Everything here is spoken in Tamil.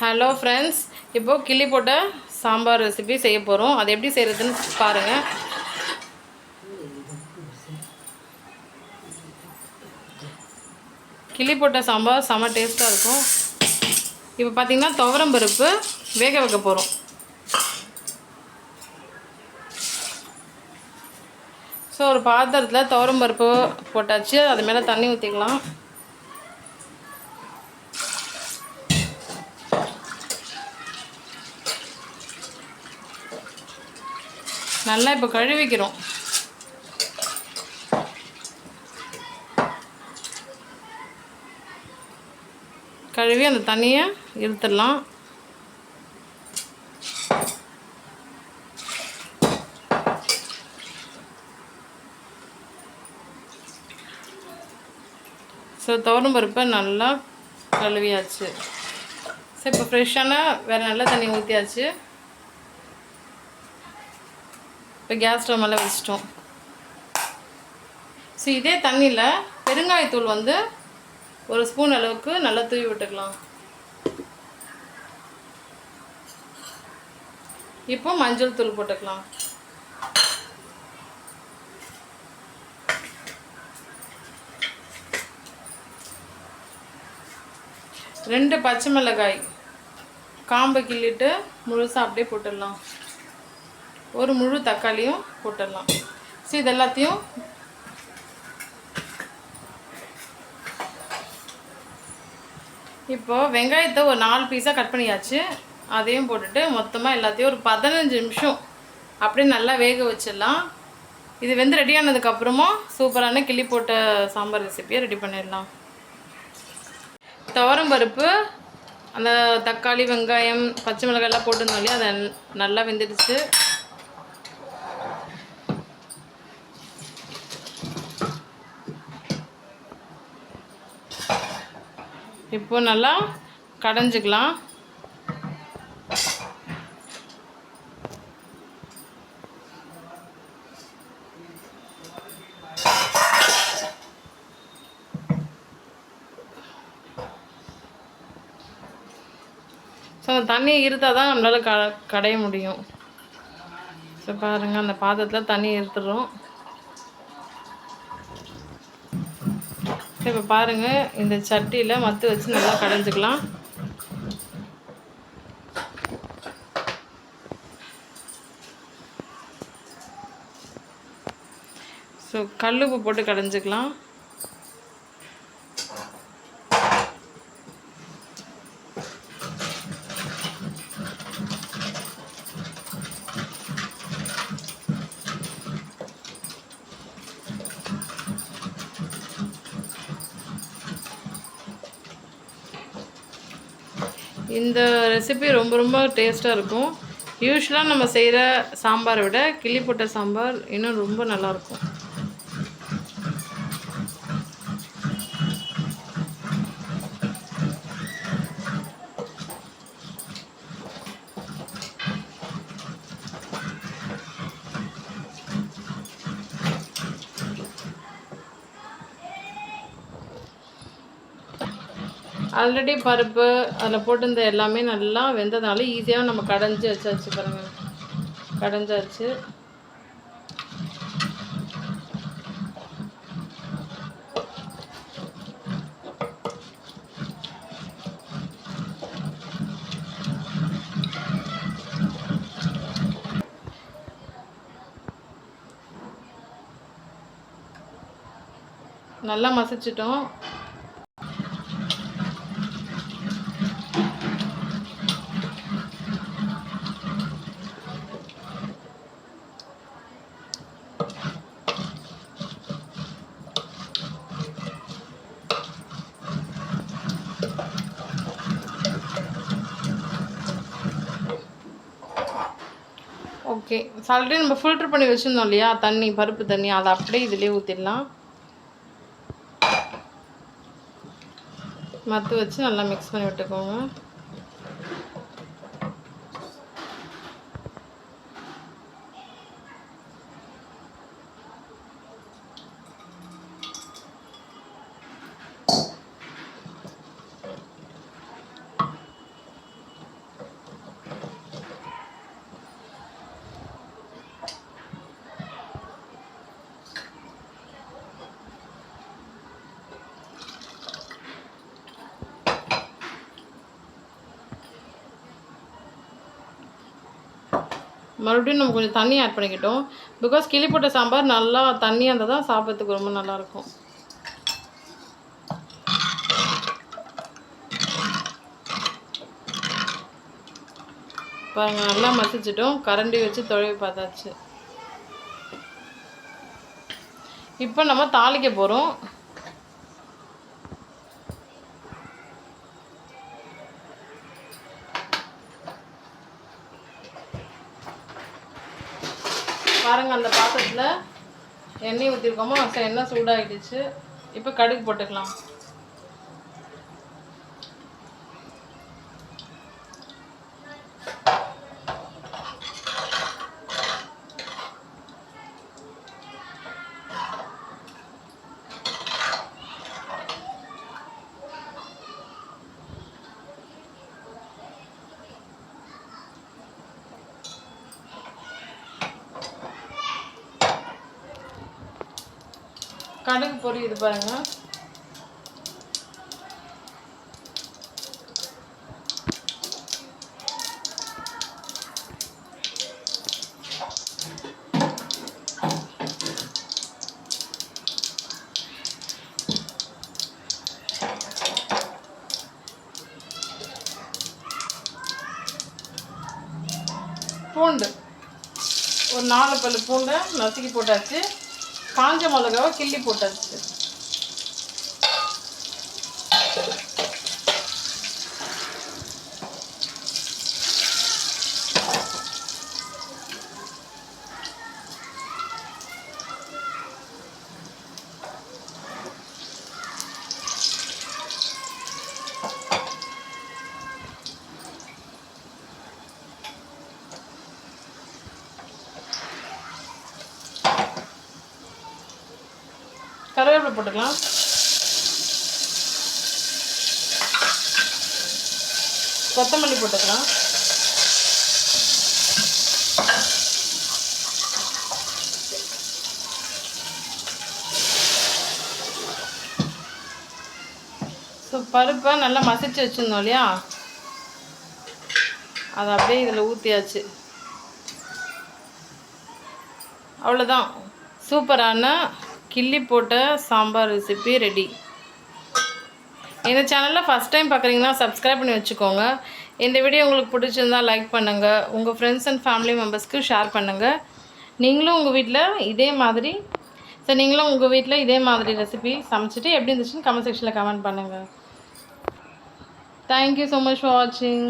ஹலோ ஃப்ரெண்ட்ஸ், இப்போது கிள்ளி போட்ட சாம்பார் ரெசிபி செய்ய போகிறோம். அது எப்படி செய்கிறதுன்னு பாருங்கள். கிள்ளி போட்ட சாம்பார் செம்ம டேஸ்ட்டாக இருக்கும். இப்போ பார்த்திங்கன்னா துவரம் பருப்பு வேக வைக்க போகிறோம். ஸோ ஒரு பாத்திரத்தில் துவரம் பருப்பு போட்டாச்சு. அது மேலே தண்ணி ஊற்றிக்கலாம். நல்லா இப்போ கழுவிக்கிறோம். கழுவி அந்த தண்ணியை இழுத்துடலாம். ஸோ துவரம் பருப்பை நல்லா கழுவியாச்சு. ஸோ இப்போ ஃப்ரெஷ்ஷான வேறு நல்ல தண்ணி ஊற்றியாச்சு. இப்போ கேஸ் ஸ்டவ் மேலே வச்சிட்டோம். ஸோ இதே தண்ணியில் பெருங்காயத்தூள் ஒரு ஸ்பூன் அளவுக்கு நல்லா தூவி விட்டுக்கலாம். இப்போ மஞ்சள் தூள் போட்டுக்கலாம். ரெண்டு பச்சை மிளகாய் காம்பை கிள்ளிட்டு முழுசாக அப்படியே போட்டுடலாம். ஒரு முழு தக்காளியும் போட்டுடலாம். ஸோ இது எல்லாத்தையும் இப்போது வெங்காயத்தை ஒரு 4 பீஸாக கட் பண்ணியாச்சு. அதையும் போட்டுட்டு மொத்தமாக எல்லாத்தையும் ஒரு 15 நிமிஷம் அப்படியே நல்லா வேக வச்சிடலாம். இது வெந்து ரெடியானதுக்கப்புறமா சூப்பரான கிள்ளி போட்ட சாம்பார் ரெசிப்பியை ரெடி பண்ணிடலாம். துவரம் பருப்பு, அந்த தக்காளி, வெங்காயம், பச்சை மிளகாயெல்லாம் போட்டிருந்தோம் இல்லையா, அதை நல்லா வெந்துடுச்சு. இப்போ நல்லா கடைஞ்சிக்கலாம். ஸோ அந்த தண்ணியை இருத்தால் தான் நம்மளால் கடைய முடியும். ஸோ பாருங்கள், அந்த பாத்திரத்தில் தண்ணி இருத்துடுறோம். இப்போ பாருங்கள், இந்த சட்டியில் மத்து வச்சு நல்லா கடைஞ்சிக்கலாம். ஸோ கல்லுப்பு போட்டு கடைஞ்சிக்கலாம். இந்த ரெசிபி ரொம்ப டேஸ்ட்டாக இருக்கும். யூஸ்வலாக நம்ம செய்கிற சாம்பாரை விட கிள்ளி போட்ட சாம்பார் இன்னும் ரொம்ப நல்லாயிருக்கும். ஆல்ரெடி பருப்பு அதில் போட்டிருந்த எல்லாமே நல்லா வெந்ததுனால ஈஸியாக நம்ம கடைஞ்சி வச்சாச்சு. பாருங்கள், கடைஞ்சாச்சு. நல்லா மசிச்சிட்டோம். ஓகே, ஆல்ரெடி நம்ம ஃபில்ட்ரு பண்ணி வச்சுருந்தோம் இல்லையா தண்ணி, பருப்பு தண்ணி, அதை அப்படியே இதிலே ஊற்றிடலாம். மத்து வச்சு நல்லா மிக்ஸ் பண்ணி விட்டுக்கோங்க. மறுபடியும் நம்ம கொஞ்சம் தண்ணி ஆட் பண்ணிக்கிட்டோம். பிகாஸ் கிள்ளி போட்ட சாம்பார் நல்லா தண்ணியாக இருந்தால் தான் சாப்பிட்றதுக்கு ரொம்ப நல்லாயிருக்கும். பாருங்கள், நல்லா மசிச்சிட்டோம். கரண்டி வச்சு தொலைவி பார்த்தாச்சு. இப்போ நம்ம தாளிக்க போகிறோம். பாருங்கள், அந்த பாத்திரத்தில் எண்ணெய் ஊற்றிருக்கோமோ எண்ணெய் சூடாகிடுச்சு. இப்போ கடுகு போட்டுக்கலாம். கடுகு பொரியுது பாருங்கள். பூண்டு ஒரு 4 பல்லு பூண்டை நசுக்கி போட்டாச்சு. காஞ்ச மிளகாவை கிள்ளி போட்டாச்சு. கருவேப்பிலை போட்டுக்கலாம். கொத்தமல்லி போட்டுக்கலாம். ஸோ பருப்பை நல்லா மசிச்சு வச்சுருந்தோம் இல்லையா, அதை அப்படியே இதில் ஊற்றியாச்சு. அவ்வளோதான், சூப்பரான கிள்ளி போட்ட சாம்பார் ரெசிபி ரெடி. இந்த சேனலில் ஃபஸ்ட் டைம் பார்க்குறீங்கன்னா சப்ஸ்கிரைப் பண்ணி வச்சுக்கோங்க. இந்த வீடியோ உங்களுக்கு பிடிச்சிருந்தால் லைக் பண்ணுங்கள். உங்கள் ஃப்ரெண்ட்ஸ் அண்ட் ஃபேமிலி மெம்பர்ஸ்க்கு ஷேர் பண்ணுங்கள். நீங்களும் உங்கள் வீட்டில் இதே மாதிரி ரெசிபி சமைச்சிட்டு எப்படி இருந்துச்சுன்னு கமெண்ட் செக்ஷனில் கமெண்ட் பண்ணுங்கள். தேங்க்யூ ஸோ மச் ஃபார் வாட்சிங்.